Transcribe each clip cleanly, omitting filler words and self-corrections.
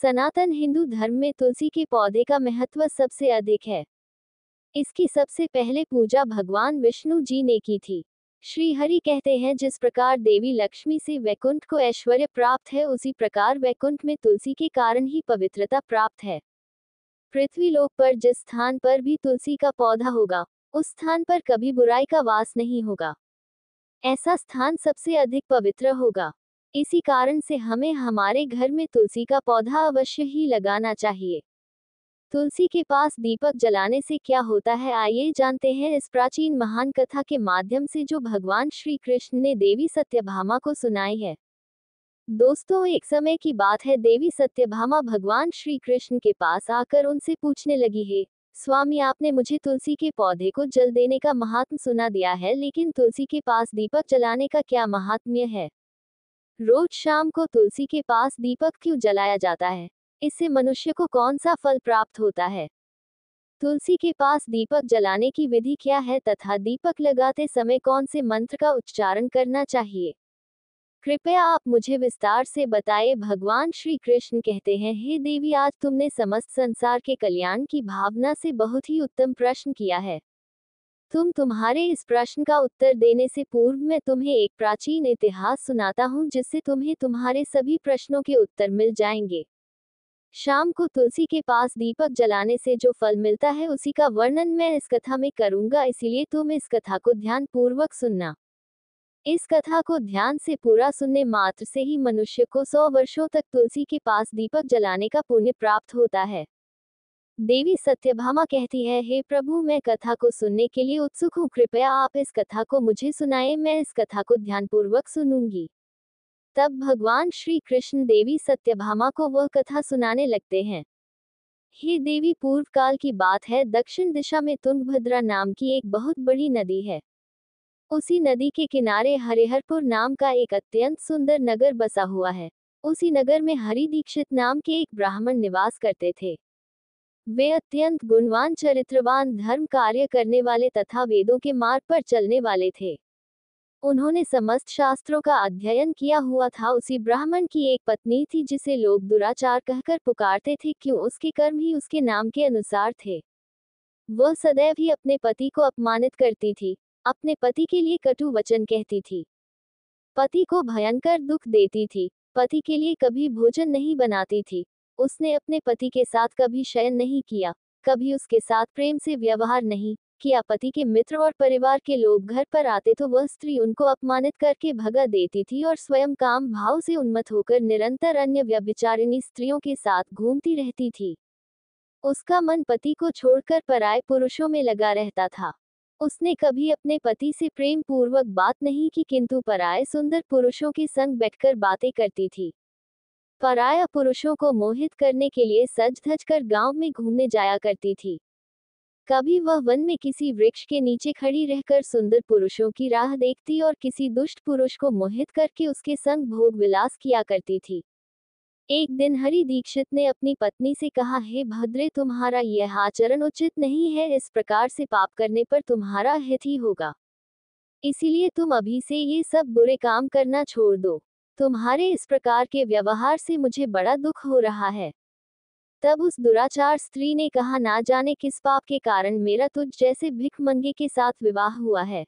सनातन हिंदू धर्म में तुलसी के पौधे का महत्व सबसे अधिक है। इसकी सबसे पहले पूजा भगवान विष्णु जी ने की थी। श्री हरि कहते हैं, जिस प्रकार देवी लक्ष्मी से वैकुंठ को ऐश्वर्य प्राप्त है, उसी प्रकार वैकुंठ में तुलसी के कारण ही पवित्रता प्राप्त है। पृथ्वी लोक पर जिस स्थान पर भी तुलसी का पौधा होगा, उस स्थान पर कभी बुराई का वास नहीं होगा। ऐसा स्थान सबसे अधिक पवित्र होगा। इसी कारण से हमें हमारे घर में तुलसी का पौधा अवश्य ही लगाना चाहिए। तुलसी के पास दीपक जलाने से क्या होता है, आइए जानते हैं इस प्राचीन महान कथा के माध्यम से, जो भगवान श्री कृष्ण ने देवी सत्यभामा को सुनाई है। दोस्तों, एक समय की बात है, देवी सत्यभामा भगवान श्री कृष्ण के पास आकर उनसे पूछने लगी है, स्वामी, आपने मुझे तुलसी के पौधे को जल देने का महात्म सुना दिया है, लेकिन तुलसी के पास दीपक जलाने का क्या महात्म्य है? रोज शाम को तुलसी के पास दीपक क्यों जलाया जाता है? इससे मनुष्य को कौन सा फल प्राप्त होता है? तुलसी के पास दीपक जलाने की विधि क्या है तथा दीपक लगाते समय कौन से मंत्र का उच्चारण करना चाहिए? कृपया आप मुझे विस्तार से बताइए। भगवान श्री कृष्ण कहते हैं, हे देवी, आज तुमने समस्त संसार के कल्याण की भावना से बहुत ही उत्तम प्रश्न किया है। तुम्हारे इस प्रश्न का उत्तर देने से पूर्व मैं तुम्हें एक प्राचीन इतिहास सुनाता हूँ, जिससे तुम्हें तुम्हारे सभी प्रश्नों के उत्तर मिल जाएंगे। शाम को तुलसी के पास दीपक जलाने से जो फल मिलता है, उसी का वर्णन मैं इस कथा में करूंगा, इसलिए तुम इस कथा को ध्यान पूर्वक सुनना। इस कथा को ध्यान से पूरा सुनने मात्र से ही मनुष्य को 100 वर्षों तक तुलसी के पास दीपक जलाने का पुण्य प्राप्त होता है। देवी सत्यभामा कहती है, हे प्रभु, मैं कथा को सुनने के लिए उत्सुक हूँ, कृपया आप इस कथा को मुझे सुनाएं, मैं इस कथा को ध्यानपूर्वक सुनूंगी। तब भगवान श्री कृष्ण देवी सत्यभामा को वह कथा सुनाने लगते हैं। हे देवी, पूर्व काल की बात है, दक्षिण दिशा में तुंगभद्रा नाम की एक बहुत बड़ी नदी है। उसी नदी के किनारे हरिहरपुर नाम का एक अत्यंत सुंदर नगर बसा हुआ है। उसी नगर में हरि दीक्षित नाम के एक ब्राह्मण निवास करते थे। वे अत्यंत गुणवान, चरित्रवान, धर्म कार्य करने वाले तथा वेदों के मार्ग पर चलने वाले थे। उन्होंने समस्त शास्त्रों का अध्ययन किया हुआ था। उसी ब्राह्मण की एक पत्नी थी, जिसे लोग दुराचार कहकर पुकारते थे, क्यों उसके कर्म ही उसके नाम के अनुसार थे। वह सदैव ही अपने पति को अपमानित करती थी, अपने पति के लिए कटु वचन कहती थी, पति को भयंकर दुख देती थी, पति के लिए कभी भोजन नहीं बनाती थी। उसने अपने पति के साथ कभी शयन नहीं किया, कभी उसके साथ प्रेम से व्यवहार नहीं किया। पति के मित्र और परिवार के लोग घर पर आते तो वह स्त्री उनको अपमानित करके भगा देती थी और स्वयं काम भाव से उन्मत्त होकर निरंतर अन्य व्यभिचारिणी स्त्रियों के साथ घूमती रहती थी। उसका मन पति को छोड़कर पराये पुरुषों में लगा रहता था। उसने कभी अपने पति से प्रेम पूर्वक बात नहीं की, किंतु पराये सुंदर पुरुषों के संग बैठकर बातें करती थी। पराया पुरुषों को मोहित करने के लिए सज धज कर गांव में घूमने जाया करती थी। कभी वह वन में किसी वृक्ष के नीचे खड़ी रहकर सुंदर पुरुषों की राह देखती और किसी दुष्ट पुरुष को मोहित करके उसके संग भोग विलास किया करती थी। एक दिन हरि दीक्षित ने अपनी पत्नी से कहा, हे भद्रे, तुम्हारा यह आचरण उचित नहीं है, इस प्रकार से पाप करने पर तुम्हारा हित ही होगा। इसीलिए तुम अभी से ये सब बुरे काम करना छोड़ दो। तुम्हारे इस प्रकार के व्यवहार से मुझे बड़ा दुख हो रहा है। तब उस दुराचार स्त्री ने कहा, ना जाने किस पाप के कारण मेरा तुझ जैसे भिखमंगे के साथ विवाह हुआ है।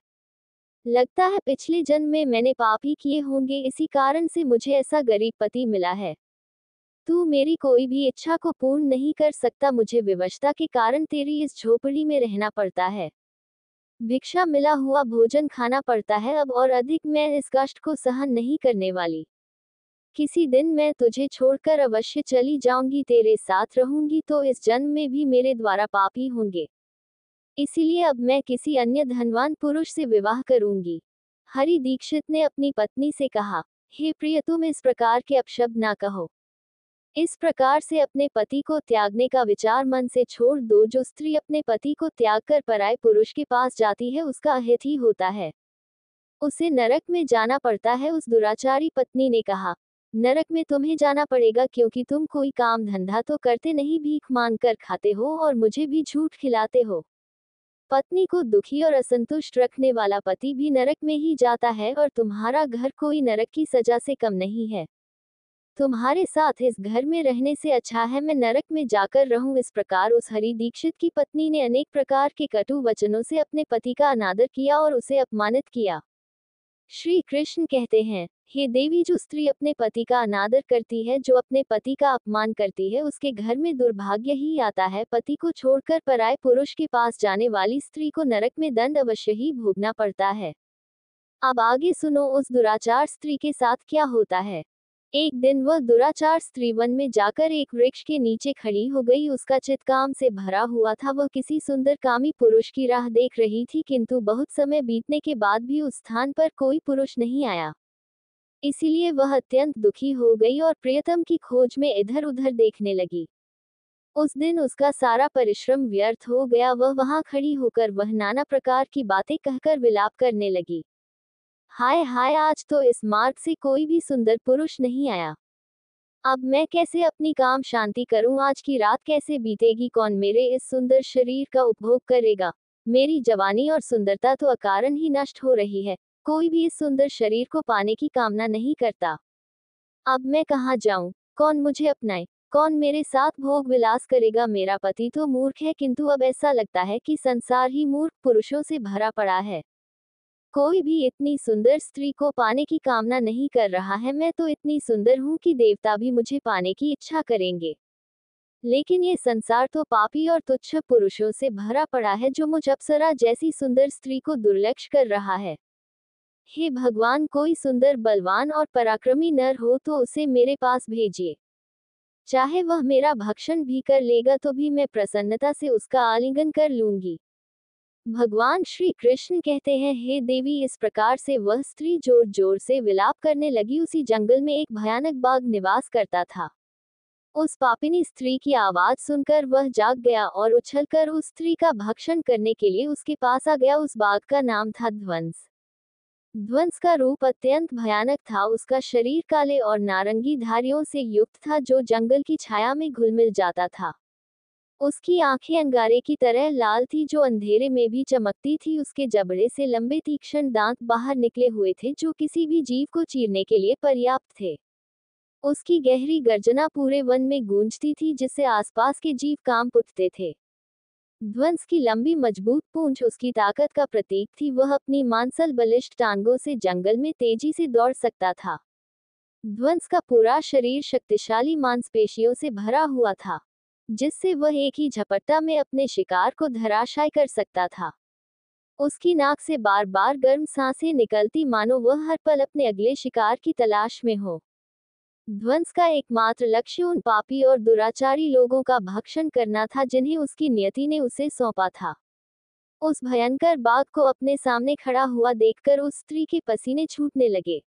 लगता है पिछले जन्म में मैंने पाप ही किए होंगे, इसी कारण से मुझे ऐसा गरीब पति मिला है। तू मेरी कोई भी इच्छा को पूर्ण नहीं कर सकता, मुझे विवशता के कारण तेरी इस झोपड़ी में रहना पड़ता है। भिक्षा मिला हुआ भोजन खाना पड़ता है, अब और अधिक मैं इस कष्ट को सहन नहीं करने वाली। किसी दिन मैं तुझे छोड़कर अवश्य चली जाऊंगी, तेरे साथ रहूंगी तो इस जन्म में भी मेरे द्वारा पापी होंगे। इसीलिए अब मैं किसी अन्य धनवान पुरुष से विवाह करूंगी। हरि दीक्षित ने अपनी पत्नी से कहा, हे प्रिय, तुम इस प्रकार के अपशब्द ना कहो। इस प्रकार से अपने पति को त्यागने का विचार मन से छोड़ दो। जो स्त्री अपने पति को त्याग कर पराये पुरुष के पास जाती है, उसका अहित ही होता है, उसे नरक में जाना पड़ता है। उस दुराचारी पत्नी ने कहा, नरक में तुम्हें जाना पड़ेगा, क्योंकि तुम कोई काम धंधा तो करते नहीं, भीख मांग कर खाते हो और मुझे भी झूठ खिलाते हो। पत्नी को दुखी और असंतुष्ट रखने वाला पति भी नरक में ही जाता है, और तुम्हारा घर कोई नरक की सजा से कम नहीं है। तुम्हारे साथ इस घर में रहने से अच्छा है मैं नरक में जाकर रहूं। इस प्रकार उस हरि दीक्षित की पत्नी ने अनेक प्रकार के कटु वचनों से अपने पति का अनादर किया और उसे अपमानित किया। श्री कृष्ण कहते हैं, हे देवी, जो स्त्री अपने पति का अनादर करती है, जो अपने पति का अपमान करती है, उसके घर में दुर्भाग्य ही आता है। पति को छोड़कर पराये पुरुष के पास जाने वाली स्त्री को नरक में दंड अवश्य ही भोगना पड़ता है। अब आगे सुनो उस दुराचार स्त्री के साथ क्या होता है। एक दिन वह दुराचार स्त्री वन में जाकर एक वृक्ष के नीचे खड़ी हो गई। उसका चित्त काम से भरा हुआ था। वह किसी सुंदर कामी पुरुष की राह देख रही थी, किंतु बहुत समय बीतने के बाद भी उस स्थान पर कोई पुरुष नहीं आया। इसीलिए वह अत्यंत दुखी हो गई और प्रियतम की खोज में इधर उधर देखने लगी। उस दिन उसका सारा परिश्रम व्यर्थ हो गया। वह वहां खड़ी होकर वह नाना प्रकार की बातें कहकर विलाप करने लगी। हाय हाय, आज तो इस मार्ग से कोई भी सुंदर पुरुष नहीं आया। अब मैं कैसे अपनी काम शांति करूं? आज की रात कैसे बीतेगी? कौन मेरे इस सुंदर शरीर का उपभोग करेगा? मेरी जवानी और सुंदरता तो अकारण ही नष्ट हो रही है। कोई भी इस सुंदर शरीर को पाने की कामना नहीं करता। अब मैं कहाँ जाऊं? कौन मुझे अपनाए? कौन मेरे साथ भोग विलास करेगा? मेरा पति तो मूर्ख है, किंतु अब ऐसा लगता है कि संसार ही मूर्ख पुरुषों से भरा पड़ा है। कोई भी इतनी सुंदर स्त्री को पाने की कामना नहीं कर रहा है। मैं तो इतनी सुंदर हूँ कि देवता भी मुझे पाने की इच्छा करेंगे। लेकिन ये संसार तो पापी और तुच्छ पुरुषों से भरा पड़ा है, जो मुझ अप्सरा जैसी सुंदर स्त्री को दुर्लक्ष्य कर रहा है। हे भगवान, कोई सुंदर, बलवान और पराक्रमी नर हो तो उसे मेरे पास भेजिए। चाहे वह मेरा भक्षण भी कर लेगा तो भी मैं प्रसन्नता से उसका आलिंगन कर लूंगी। भगवान श्री कृष्ण कहते हैं, हे देवी, इस प्रकार से वह स्त्री जोर जोर से विलाप करने लगी। उसी जंगल में एक भयानक बाघ निवास करता था। उस पापिनी स्त्री की आवाज सुनकर वह जाग गया और उछलकर उस स्त्री का भक्षण करने के लिए उसके पास आ गया। उस बाघ का नाम था ध्वंस। ध्वंस का रूप अत्यंत भयानक था। उसका शरीर काले और नारंगी धारियों से युक्त था, जो जंगल की छाया में घुल मिल जाता था। उसकी आंखें अंगारे की तरह लाल थी, जो अंधेरे में भी चमकती थी। उसके जबड़े से लंबे तीक्ष्ण दांत बाहर निकले हुए थे, जो किसी भी जीव को चीरने के लिए पर्याप्त थे। उसकी गहरी गर्जना पूरे वन में गूंजती थी, जिससे आसपास के जीव कांप उठते थे। ध्वंस की लंबी मजबूत पूंछ उसकी ताकत का प्रतीक थी। वह अपनी मांसल बलिष्ठ टांगों से जंगल में तेजी से दौड़ सकता था। ध्वंस का पूरा शरीर शक्तिशाली मांसपेशियों से भरा हुआ था, जिससे वह एक ही झपट्टा में अपने शिकार को धराशायी कर सकता था। उसकी नाक से बार बार गर्म सांसें निकलती, मानो वह हर पल अपने अगले शिकार की तलाश में हो। ध्वंस का एकमात्र लक्ष्य उन पापी और दुराचारी लोगों का भक्षण करना था, जिन्हें उसकी नियति ने उसे सौंपा था। उस भयंकर बाघ को अपने सामने खड़ा हुआ देखकर उस स्त्री के पसीने छूटने लगे।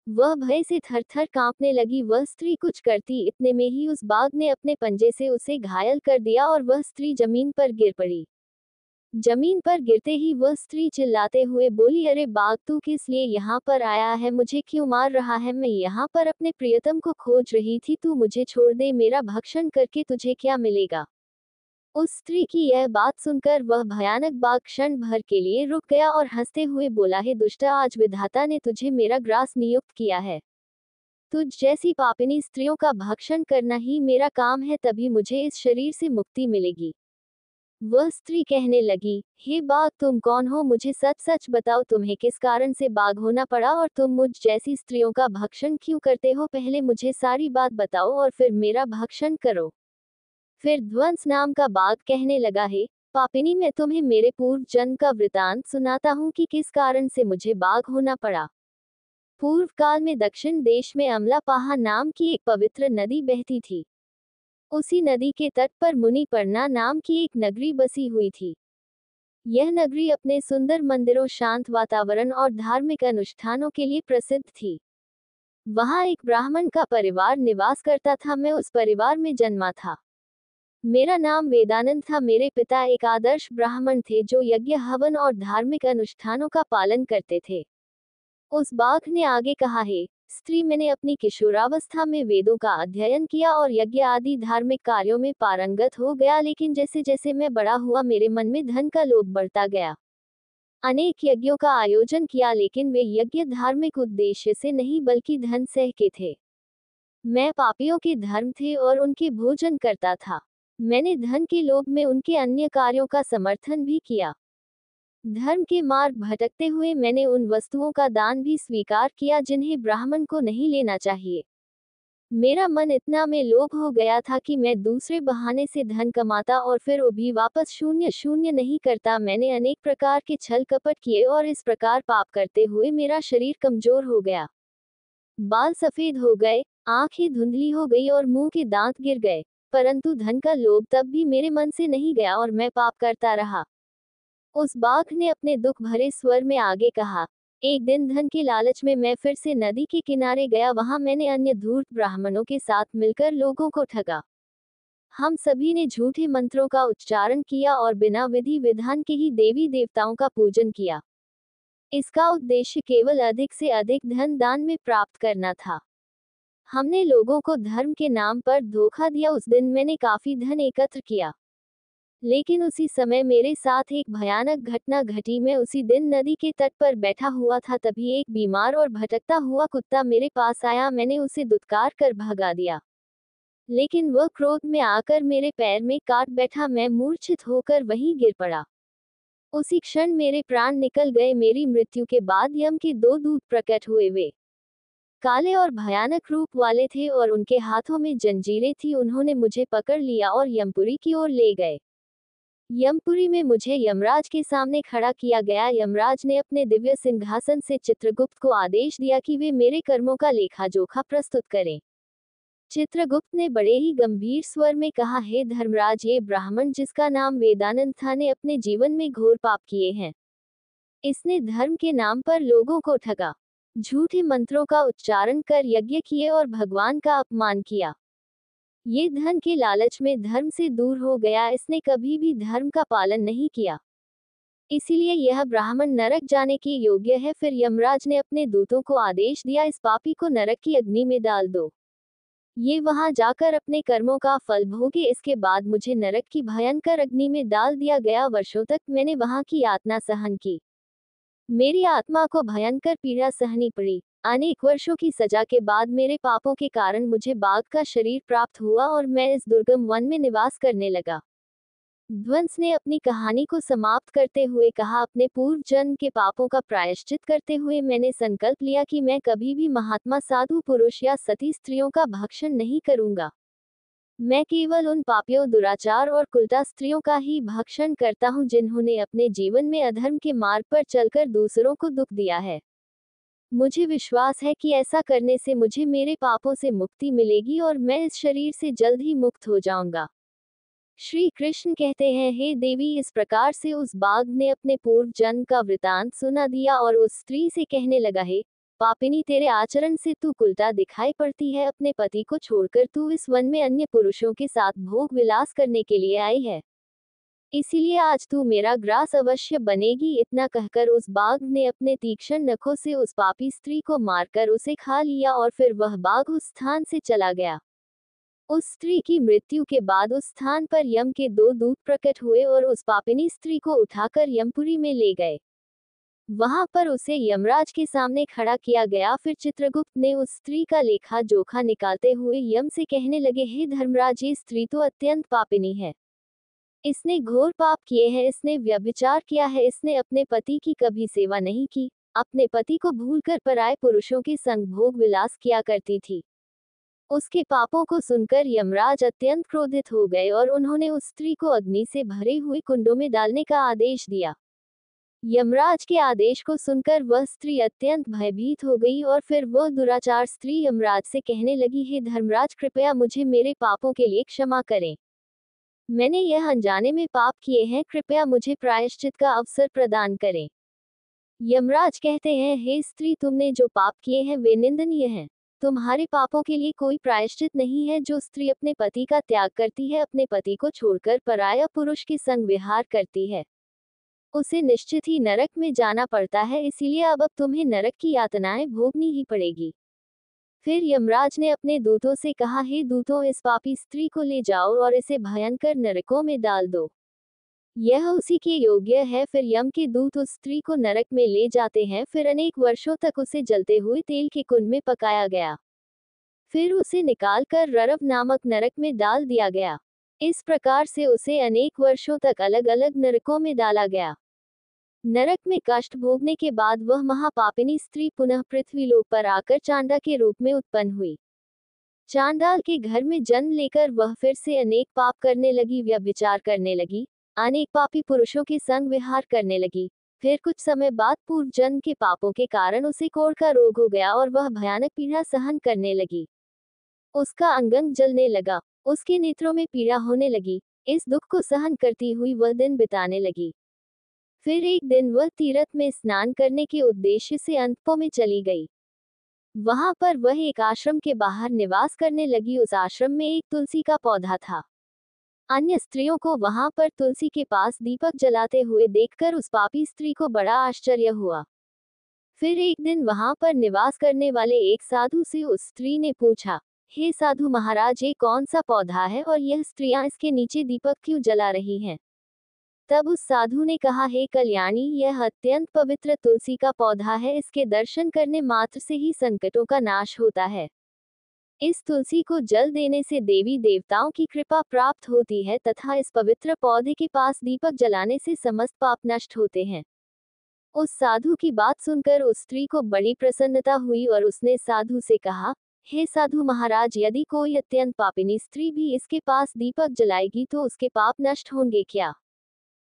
वह भय से थर-थर कांपने लगी। वह स्त्री कुछ करती, इतने में ही उस बाघ ने अपने पंजे से उसे घायल कर दिया और वह स्त्री जमीन पर गिर पड़ी। जमीन पर गिरते ही वह स्त्री चिल्लाते हुए बोली, अरे बाघ, तू किस लिए यहाँ पर आया है? मुझे क्यों मार रहा है? मैं यहाँ पर अपने प्रियतम को खोज रही थी। तू मुझे छोड़ दे। मेरा भक्षण करके तुझे क्या मिलेगा? उस स्त्री की यह बात सुनकर वह भयानक बाघ क्षण भर के लिए रुक गया और हंसते हुए बोला, हे दुष्टा, आज विधाता ने तुझे मेरा ग्रास नियुक्त किया है। तुझ जैसी पापिनी स्त्रियों का भक्षण करना ही मेरा काम है, तभी मुझे इस शरीर से मुक्ति मिलेगी। वह स्त्री कहने लगी, हे बाघ, तुम कौन हो? मुझे सच सच बताओ, तुम्हें किस कारण से बाघ होना पड़ा और तुम मुझ जैसी स्त्रियों का भक्षण क्यों करते हो? पहले मुझे सारी बात बताओ और फिर मेरा भक्षण करो। फिर ध्वंस नाम का बाघ कहने लगा, हे पापिनी, मैं तुम्हें मेरे पूर्व जन्म का वृतांत सुनाता हूँ कि किस कारण से मुझे बाघ होना पड़ा। पूर्व काल में दक्षिण देश में अमलापाहा नाम की एक पवित्र नदी बहती थी। उसी नदी के तट पर मुनिपर्णा नाम की एक नगरी बसी हुई थी। यह नगरी अपने सुंदर मंदिरों, शांत वातावरण और धार्मिक अनुष्ठानों के लिए प्रसिद्ध थी। वहां एक ब्राह्मण का परिवार निवास करता था। मैं उस परिवार में जन्मा था। मेरा नाम वेदानंद था। मेरे पिता एक आदर्श ब्राह्मण थे, जो यज्ञ, हवन और धार्मिक अनुष्ठानों का पालन करते थे। उस बाघ ने आगे कहा, हे स्त्री, मैंने अपनी किशोरावस्था में वेदों का अध्ययन किया और यज्ञ आदि धार्मिक कार्यों में पारंगत हो गया, लेकिन जैसे जैसे मैं बड़ा हुआ मेरे मन में धन का लोभ बढ़ता गया। अनेक यज्ञों का आयोजन किया, लेकिन वे यज्ञ धार्मिक उद्देश्य से नहीं बल्कि धन सह के थे। मैं पापियों के धर्म थे और उनके भोजन करता था। मैंने धन के लोभ में उनके अन्य कार्यों का समर्थन भी किया। धर्म के मार्ग भटकते हुए मैंने उन वस्तुओं का दान भी स्वीकार किया जिन्हें ब्राह्मण को नहीं लेना चाहिए। मेरा मन इतना में लोभ हो गया था कि मैं दूसरे बहाने से धन कमाता और फिर वो भी वापस शून्य शून्य नहीं करता। मैंने अनेक प्रकार के छल कपट किए और इस प्रकार पाप करते हुए मेरा शरीर कमजोर हो गया। बाल सफेद हो गए, आंखें धुंधली हो गई और मुंह के दांत गिर गए। परंतु धन का लोभ तब भी मेरे मन से नहीं गया और मैं पाप करता रहा। उस बाघ ने अपने दुख भरे स्वर में आगे कहा, एक दिन धन के लालच में मैं फिर से नदी के किनारे गया। वहां मैंने अन्य धूर्त ब्राह्मणों के साथ मिलकर लोगों को ठगा। हम सभी ने झूठे मंत्रों का उच्चारण किया और बिना विधि विधान के ही देवी देवताओं का पूजन किया। इसका उद्देश्य केवल अधिक से अधिक धन दान में प्राप्त करना था। हमने लोगों को धर्म के नाम पर धोखा दिया। उस दिन मैंने काफी धन एकत्र किया, लेकिन उसी समय मेरे साथ एक भयानक घटना घटी। मैं उसी दिन नदी के तट पर बैठा हुआ था, तभी एक बीमार और भटकता हुआ कुत्ता मेरे पास आया। मैंने उसे दुत्कार कर भगा दिया, लेकिन वह क्रोध में आकर मेरे पैर में काट बैठा। मैं मूर्छित होकर वहीं गिर पड़ा। उसी क्षण मेरे प्राण निकल गए। मेरी मृत्यु के बाद यम के दो दूत प्रकट हुए। वे काले और भयानक रूप वाले थे और उनके हाथों में जंजीरें थी। उन्होंने मुझे पकड़ लिया और यमपुरी की ओर ले गए। यमपुरी में मुझे यमराज के सामने खड़ा किया गया। यमराज ने अपने दिव्य सिंहासन से चित्रगुप्त को आदेश दिया कि वे मेरे कर्मों का लेखा जोखा प्रस्तुत करें। चित्रगुप्त ने बड़े ही गंभीर स्वर में कहा, हे धर्मराज, ये ब्राह्मण जिसका नाम वेदानंद था ने अपने जीवन में घोर पाप किए हैं। इसने धर्म के नाम पर लोगों को ठगा, झूठे मंत्रों का उच्चारण कर यज्ञ किए और भगवान का अपमान किया। ये धन के लालच में धर्म से दूर हो गया। इसने कभी भी धर्म का पालन नहीं किया, इसीलिए यह ब्राह्मण नरक जाने के योग्य है। फिर यमराज ने अपने दूतों को आदेश दिया, इस पापी को नरक की अग्नि में डाल दो। ये वहां जाकर अपने कर्मों का फल भोगे। इसके बाद मुझे नरक की भयंकर अग्नि में डाल दिया गया। वर्षों तक मैंने वहां की यातना सहन की। मेरी आत्मा को भयंकर पीड़ा सहनी पड़ी। अनेक वर्षों की सजा के बाद मेरे पापों के कारण मुझे बाघ का शरीर प्राप्त हुआ और मैं इस दुर्गम वन में निवास करने लगा। ध्वंस ने अपनी कहानी को समाप्त करते हुए कहा, अपने पूर्व जन्म के पापों का प्रायश्चित करते हुए मैंने संकल्प लिया कि मैं कभी भी महात्मा साधु पुरुष या सती स्त्रियों का भक्षण नहीं करूंगा। मैं केवल उन पापियों, दुराचार और कुलटा स्त्रियों का ही भक्षण करता हूं जिन्होंने अपने जीवन में अधर्म के मार्ग पर चलकर दूसरों को दुख दिया है। मुझे विश्वास है कि ऐसा करने से मुझे मेरे पापों से मुक्ति मिलेगी और मैं इस शरीर से जल्द ही मुक्त हो जाऊंगा। श्री कृष्ण कहते हैं, हे देवी, इस प्रकार से उस बाघ ने अपने पूर्व जन्म का वृतांत सुना दिया और उस स्त्री से कहने लगा, हे पापिनी, तेरे आचरण से तू कुलटा दिखाई पड़ती है। अपने पति को छोड़कर तू इस वन में अन्य पुरुषों के साथ भोग विलास करने के लिए आई है, इसीलिए आज तू मेरा ग्रास अवश्य बनेगी। इतना कहकर उस बाघ ने अपने तीक्ष्ण नखों से उस पापी स्त्री को मारकर उसे खा लिया और फिर वह बाघ उस स्थान से चला गया। उस स्त्री की मृत्यु के बाद उस स्थान पर यम के दो दूत प्रकट हुए और उस पापिनी स्त्री को उठाकर यमपुरी में ले गए। वहां पर उसे यमराज के सामने खड़ा किया गया। फिर चित्रगुप्त ने उस स्त्री का लेखा जोखा निकालते हुए यम से कहने लगे, हे धर्मराज, ये स्त्री तो अत्यंत पापिनी है। इसने घोर पाप किए हैं। इसने व्यभिचार किया है। इसने अपने पति की कभी सेवा नहीं की, अपने पति को भूलकर पराये पुरुषों के संग भोग विलास किया करती थी। उसके पापों को सुनकर यमराज अत्यंत क्रोधित हो गए और उन्होंने उस स्त्री को अग्नि से भरे हुए कुंडों में डालने का आदेश दिया। यमराज के आदेश को सुनकर वह स्त्री अत्यंत भयभीत हो गई और फिर वह दुराचार स्त्री यमराज से कहने लगी, हे धर्मराज, कृपया मुझे मेरे पापों के लिए क्षमा करें। मैंने यह अनजाने में पाप किए हैं, कृपया मुझे प्रायश्चित का अवसर प्रदान करें। यमराज कहते हैं, हे स्त्री, तुमने जो पाप किए हैं वे निंदनीय हैं। तुम्हारे पापों के लिए कोई प्रायश्चित नहीं है। जो स्त्री अपने पति का त्याग करती है, अपने पति को छोड़कर पराया पुरुष के संग विहार करती है, उसे निश्चित ही नरक में जाना पड़ता है। इसीलिए अब तुम्हें नरक की यातनाएं भोगनी ही पड़ेगी। फिर यमराज ने अपने दूतों से कहा, हे दूतों, इस पापी स्त्री को ले जाओ और इसे भयंकर नरकों में डाल दो, यह उसी के योग्य है। फिर यम के दूत उस स्त्री को नरक में ले जाते हैं। फिर अनेक वर्षों तक उसे जलते हुए तेल के कुंड में पकाया गया। फिर उसे निकालकर ररव नामक नरक में डाल दिया गया। इस प्रकार से उसे अनेक वर्षों तक अलग अलग नरकों में डाला गया। नरक में कष्ट भोगने के बाद वह महापापिनी स्त्री पुनः पृथ्वीलोक पर आकर चांडा के रूप में उत्पन्न हुई। चांडाल के घर में जन्म लेकर वह फिर से अनेक पाप करने लगी, व्यभिचार करने लगी, अनेक पापी पुरुषों के संग विहार करने लगी। फिर कुछ समय बाद पूर्व जन्म के पापों के कारण उसे कोढ़ का रोग हो गया और वह भयानक पीड़ा सहन करने लगी। उसका अंग जलने लगा, उसके नेत्रों में पीड़ा होने लगी। इस दुख को सहन करती हुई वह दिन बिताने लगी। फिर एक दिन वह तीर्थ में स्नान करने के उद्देश्य से अंतपुर में चली गई। वहां पर वह एक आश्रम के बाहर निवास करने लगी। उस आश्रम में एक तुलसी का पौधा था। अन्य स्त्रियों को वहां पर तुलसी के पास दीपक जलाते हुए देखकर उस पापी स्त्री को बड़ा आश्चर्य हुआ। फिर एक दिन वहां पर निवास करने वाले एक साधु से उस स्त्री ने पूछा, हे साधु महाराज, ये कौन सा पौधा है और यह स्त्रियां इसके नीचे दीपक क्यों जला रही हैं? तब उस साधु ने कहा, हे कल्याणी, यह अत्यंत पवित्र तुलसी का पौधा है। इसके दर्शन करने मात्र से ही संकटों का नाश होता है। इस तुलसी को जल देने से देवी देवताओं की कृपा प्राप्त होती है तथा इस पवित्र पौधे के पास दीपक जलाने से समस्त पाप नष्ट होते हैं। उस साधु की बात सुनकर उस स्त्री को बड़ी प्रसन्नता हुई और उसने साधु से कहा, हे साधु महाराज, यदि कोई अत्यंत पापिनी स्त्री भी इसके पास दीपक जलाएगी तो उसके पाप नष्ट होंगे क्या?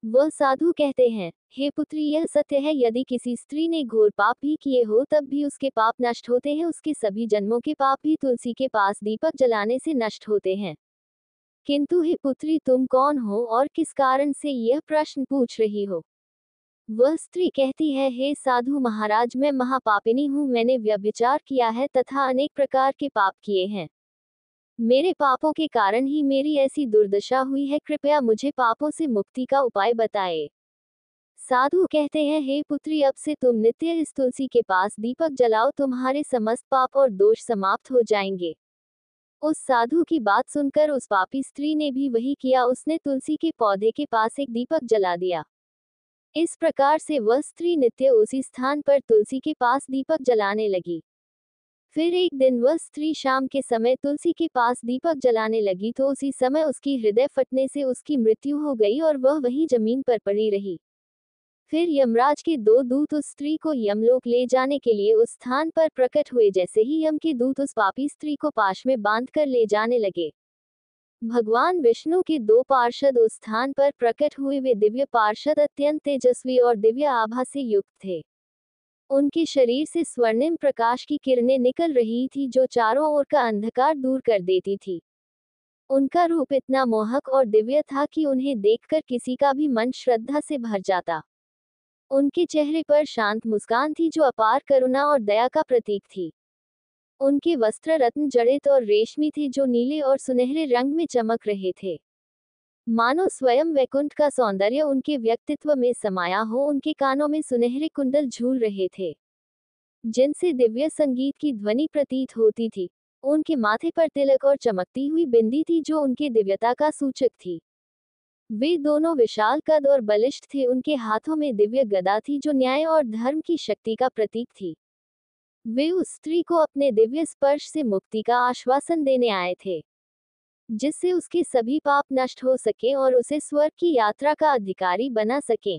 वह साधु कहते हैं, हे पुत्री, यह सत्य है, यदि किसी स्त्री ने घोर पाप भी किए हो तब भी उसके पाप नष्ट होते हैं। उसके सभी जन्मों के पाप भी तुलसी के पास दीपक जलाने से नष्ट होते हैं। किंतु हे पुत्री, तुम कौन हो और किस कारण से यह प्रश्न पूछ रही हो? वह स्त्री कहती है, हे साधु महाराज, मैं महापापिनी हूँ। मैंने व्यभिचार किया है तथा अनेक प्रकार के पाप किए हैं। मेरे पापों के कारण ही मेरी ऐसी दुर्दशा हुई है। कृपया मुझे पापों से मुक्ति का उपाय बताएं। साधु कहते हैं, हे पुत्री, अब से तुम नित्य इस तुलसी के पास दीपक जलाओ, तुम्हारे समस्त पाप और दोष समाप्त हो जाएंगे। उस साधु की बात सुनकर उस पापी स्त्री ने भी वही किया। उसने तुलसी के पौधे के पास एक दीपक जला दिया। इस प्रकार से वह स्त्री नित्य उसी स्थान पर तुलसी के पास दीपक जलाने लगी। फिर एक दिन वह स्त्री शाम के समय तुलसी के पास दीपक जलाने लगी तो उसी समय उसकी हृदय फटने से उसकी मृत्यु हो गई और वह वहीं जमीन पर पड़ी रही। फिर यमराज के दो दूत उस स्त्री को यमलोक ले जाने के लिए उस स्थान पर प्रकट हुए। जैसे ही यम के दूत उस पापी स्त्री को पाश में बांधकर ले जाने लगे, भगवान विष्णु के दो पार्षद उस स्थान पर प्रकट हुए। वे दिव्य पार्षद अत्यंत तेजस्वी और दिव्य आभा से युक्त थे। उनके शरीर से स्वर्णिम प्रकाश की किरणें निकल रही थी जो चारों ओर का अंधकार दूर कर देती थी। उनका रूप इतना मोहक और दिव्य था कि उन्हें देखकर किसी का भी मन श्रद्धा से भर जाता। उनके चेहरे पर शांत मुस्कान थी जो अपार करुणा और दया का प्रतीक थी। उनके वस्त्र रत्न जड़ित और रेशमी थे जो नीले और सुनहरे रंग में चमक रहे थे। मानो स्वयं वैकुंठ का सौंदर्य उनके व्यक्तित्व में समाया हो। उनके कानों में सुनहरे कुंडल झूल रहे थे जिनसे दिव्य संगीत की ध्वनि प्रतीत होती थी। उनके माथे पर तिलक और चमकती हुई बिंदी थी जो उनके दिव्यता का सूचक थी। वे दोनों विशाल कद और बलिष्ठ थे। उनके हाथों में दिव्य गदा थी जो न्याय और धर्म की शक्ति का प्रतीक थी। वे उस स्त्री को अपने दिव्य स्पर्श से मुक्ति का आश्वासन देने आए थे जिससे उसके सभी पाप नष्ट हो सके और उसे स्वर्ग की यात्रा का अधिकारी बना सके।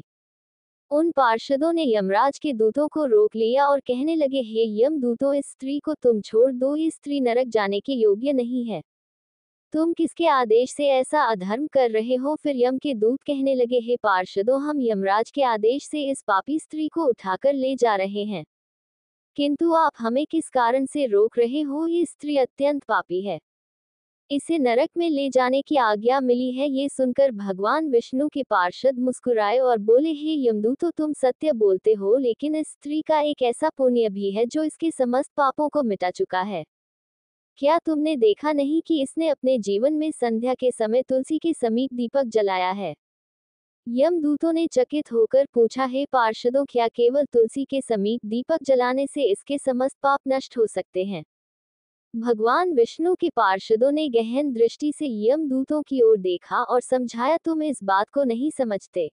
उन पार्षदों ने यमराज के दूतों को रोक लिया और कहने लगे, हे यम दूतों, इस स्त्री को तुम छोड़ दो। ये स्त्री नरक जाने के योग्य नहीं है। तुम किसके आदेश से ऐसा अधर्म कर रहे हो? फिर यम के दूत कहने लगे, हे पार्षदों, हम यमराज के आदेश से इस पापी स्त्री को उठाकर ले जा रहे हैं, किंतु आप हमें किस कारण से रोक रहे हो? ये स्त्री अत्यंत पापी है, इसे नरक में ले जाने की आज्ञा मिली है। ये सुनकर भगवान विष्णु के पार्षद मुस्कुराए और बोले, हे यमदूतो, तुम सत्य बोलते हो, लेकिन इस स्त्री का एक ऐसा पुण्य भी है जो इसके समस्त पापों को मिटा चुका है। क्या तुमने देखा नहीं कि इसने अपने जीवन में संध्या के समय तुलसी के समीप दीपक जलाया है? यमदूतों ने चकित होकर पूछा, हे पार्षदों, क्या केवल तुलसी के समीप दीपक जलाने से इसके समस्त पाप नष्ट हो सकते हैं? भगवान विष्णु के पार्षदों ने गहन दृष्टि से यमदूतों की ओर देखा और समझाया, तुम इस बात को नहीं समझते।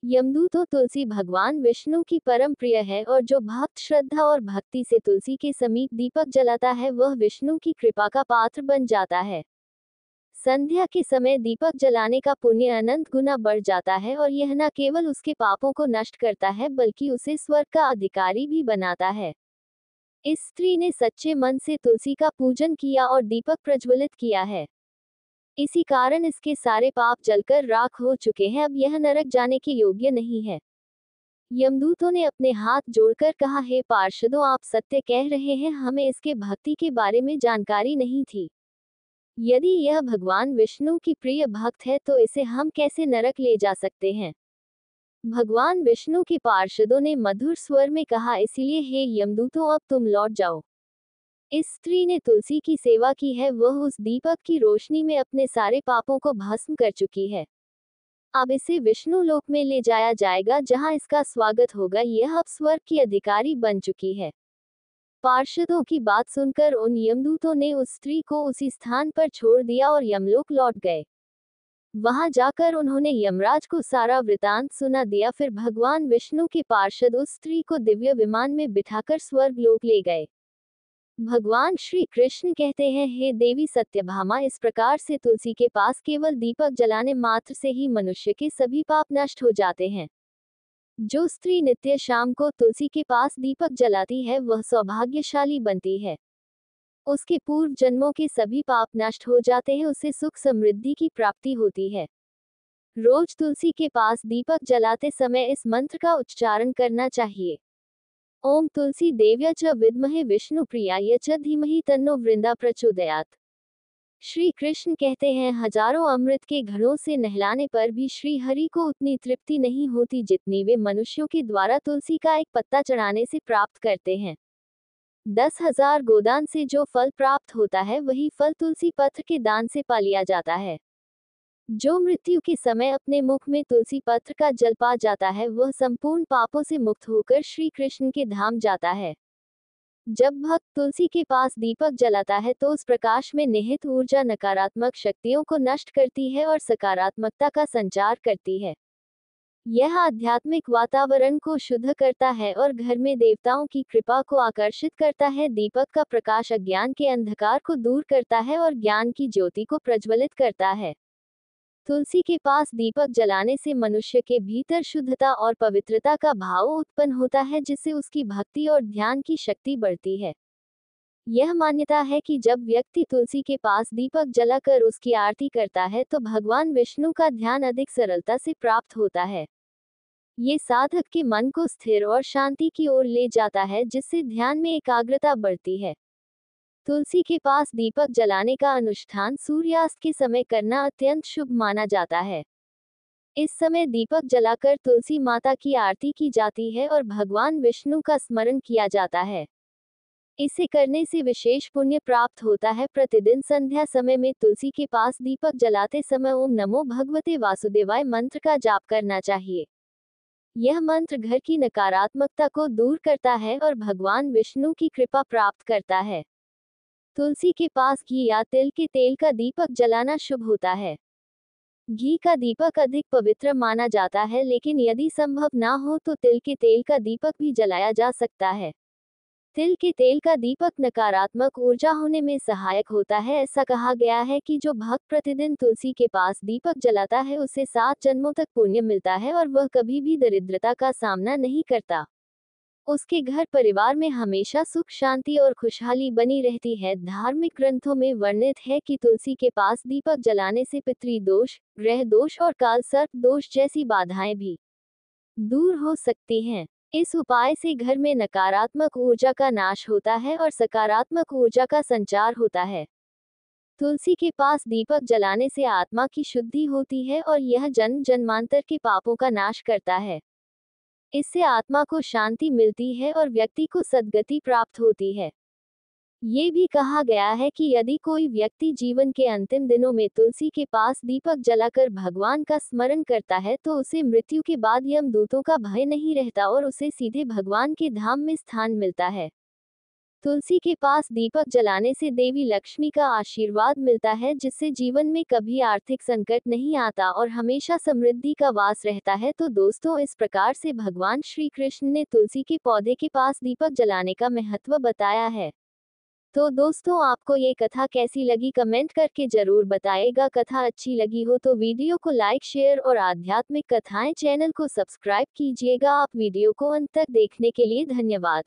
यमदूतों तुलसी भगवान विष्णु की परम प्रिय है और जो भक्त श्रद्धा और भक्ति से तुलसी के समीप दीपक जलाता है वह विष्णु की कृपा का पात्र बन जाता है। संध्या के समय दीपक जलाने का पुण्य अनंत गुना बढ़ जाता है और यह न केवल उसके पापों को नष्ट करता है बल्कि उसे स्वर्ग का अधिकारी भी बनाता है। इस स्त्री ने सच्चे मन से तुलसी का पूजन किया और दीपक प्रज्वलित किया है। इसी कारण इसके सारे पाप जलकर राख हो चुके हैं, अब यह नरक जाने के योग्य नहीं है। यमदूतों ने अपने हाथ जोड़कर कहा, हे पार्षदों, आप सत्य कह रहे हैं, हमें इसके भक्ति के बारे में जानकारी नहीं थी। यदि यह भगवान विष्णु की प्रिय भक्त है तो इसे हम कैसे नरक ले जा सकते हैं। भगवान विष्णु के पार्षदों ने मधुर स्वर में कहा, इसीलिए हे यमदूतों, अब तुम लौट जाओ। इस स्त्री ने तुलसी की सेवा की है, वह उस दीपक की रोशनी में अपने सारे पापों को भस्म कर चुकी है। अब इसे विष्णु लोक में ले जाया जाएगा जहां इसका स्वागत होगा, यह अब स्वर्ग की अधिकारी बन चुकी है। पार्षदों की बात सुनकर उन यमदूतों ने उस स्त्री को उसी स्थान पर छोड़ दिया और यमलोक लौट गए। वहां जाकर उन्होंने यमराज को सारा वृतांत सुना दिया। फिर भगवान विष्णु के पार्षद उस स्त्री को दिव्य विमान में बिठाकर स्वर्ग लोक ले गए। भगवान श्री कृष्ण कहते हैं, हे देवी सत्यभामा, इस प्रकार से तुलसी के पास केवल दीपक जलाने मात्र से ही मनुष्य के सभी पाप नष्ट हो जाते हैं। जो स्त्री नित्य शाम को तुलसी के पास दीपक जलाती है वह सौभाग्यशाली बनती है। उसके पूर्व जन्मों के सभी पाप नष्ट हो जाते हैं, उसे सुख समृद्धि की प्राप्ति होती है। रोज तुलसी के पास दीपक जलाते समय इस मंत्र का उच्चारण करना चाहिए। ओम तुलसी देव्या च विद्महे विष्णु प्रियाय च धीमहि तन्नो वृंदा प्रचोदयात्। श्री कृष्ण कहते हैं, हजारों अमृत के घड़ों से नहलाने पर भी श्री हरि को उतनी तृप्ति नहीं होती जितनी वे मनुष्यों के द्वारा तुलसी का एक पत्ता चढ़ाने से प्राप्त करते हैं। 10,000 गोदान से जो फल प्राप्त होता है वही फल तुलसी पत्र के दान से पा लिया जाता है। जो मृत्यु के समय अपने मुख में तुलसी पत्र का जल पा जाता है वह संपूर्ण पापों से मुक्त होकर श्री कृष्ण के धाम जाता है। जब भक्त तुलसी के पास दीपक जलाता है तो उस प्रकाश में निहित ऊर्जा नकारात्मक शक्तियों को नष्ट करती है और सकारात्मकता का संचार करती है। यह आध्यात्मिक वातावरण को शुद्ध करता है और घर में देवताओं की कृपा को आकर्षित करता है। दीपक का प्रकाश अज्ञान के अंधकार को दूर करता है और ज्ञान की ज्योति को प्रज्वलित करता है। तुलसी के पास दीपक जलाने से मनुष्य के भीतर शुद्धता और पवित्रता का भाव उत्पन्न होता है, जिससे उसकी भक्ति और ध्यान की शक्ति बढ़ती है। यह मान्यता है कि जब व्यक्ति तुलसी के पास दीपक जलाकर उसकी आरती करता है तो भगवान विष्णु का ध्यान अधिक सरलता से प्राप्त होता है। ये साधक के मन को स्थिर और शांति की ओर ले जाता है, जिससे ध्यान में एकाग्रता बढ़ती है। तुलसी के पास दीपक जलाने का अनुष्ठान सूर्यास्त के समय करना अत्यंत शुभ माना जाता है। इस समय दीपक जलाकर तुलसी माता की आरती की जाती है और भगवान विष्णु का स्मरण किया जाता है। इसे करने से विशेष पुण्य प्राप्त होता है। प्रतिदिन संध्या समय में तुलसी के पास दीपक जलाते समय ओम नमो भगवते वासुदेवाय मंत्र का जाप करना चाहिए। यह मंत्र घर की नकारात्मकता को दूर करता है और भगवान विष्णु की कृपा प्राप्त करता है। तुलसी के पास घी या तिल के तेल का दीपक जलाना शुभ होता है। घी का दीपक अधिक पवित्र माना जाता है, लेकिन यदि संभव ना हो तो तिल के तेल का दीपक भी जलाया जा सकता है। तिल के तेल का दीपक नकारात्मक ऊर्जा होने में सहायक होता है। ऐसा कहा गया है कि जो भक्त प्रतिदिन तुलसी के पास दीपक जलाता है उसे 7 जन्मों तक पुण्य मिलता है और वह कभी भी दरिद्रता का सामना नहीं करता। उसके घर परिवार में हमेशा सुख शांति और खुशहाली बनी रहती है। धार्मिक ग्रंथों में वर्णित है कि तुलसी के पास दीपक जलाने से पितृदोष, ग्रह दोष और काल सर्प दोष जैसी बाधाएं भी दूर हो सकती हैं। इस उपाय से घर में नकारात्मक ऊर्जा का नाश होता है और सकारात्मक ऊर्जा का संचार होता है। तुलसी के पास दीपक जलाने से आत्मा की शुद्धि होती है और यह जन्म जन्मांतर के पापों का नाश करता है। इससे आत्मा को शांति मिलती है और व्यक्ति को सद्गति प्राप्त होती है। ये भी कहा गया है कि यदि कोई व्यक्ति जीवन के अंतिम दिनों में तुलसी के पास दीपक जलाकर भगवान का स्मरण करता है तो उसे मृत्यु के बाद यमदूतों का भय नहीं रहता और उसे सीधे भगवान के धाम में स्थान मिलता है। तुलसी के पास दीपक जलाने से देवी लक्ष्मी का आशीर्वाद मिलता है, जिससे जीवन में कभी आर्थिक संकट नहीं आता और हमेशा समृद्धि का वास रहता है। तो दोस्तों, इस प्रकार से भगवान श्री कृष्ण ने तुलसी के पौधे के पास दीपक जलाने का महत्व बताया है। तो दोस्तों, आपको ये कथा कैसी लगी कमेंट करके जरूर बताएगा। कथा अच्छी लगी हो तो वीडियो को लाइक, शेयर और आध्यात्मिक कथाएं चैनल को सब्सक्राइब कीजिएगा। आप वीडियो को अंत तक देखने के लिए धन्यवाद।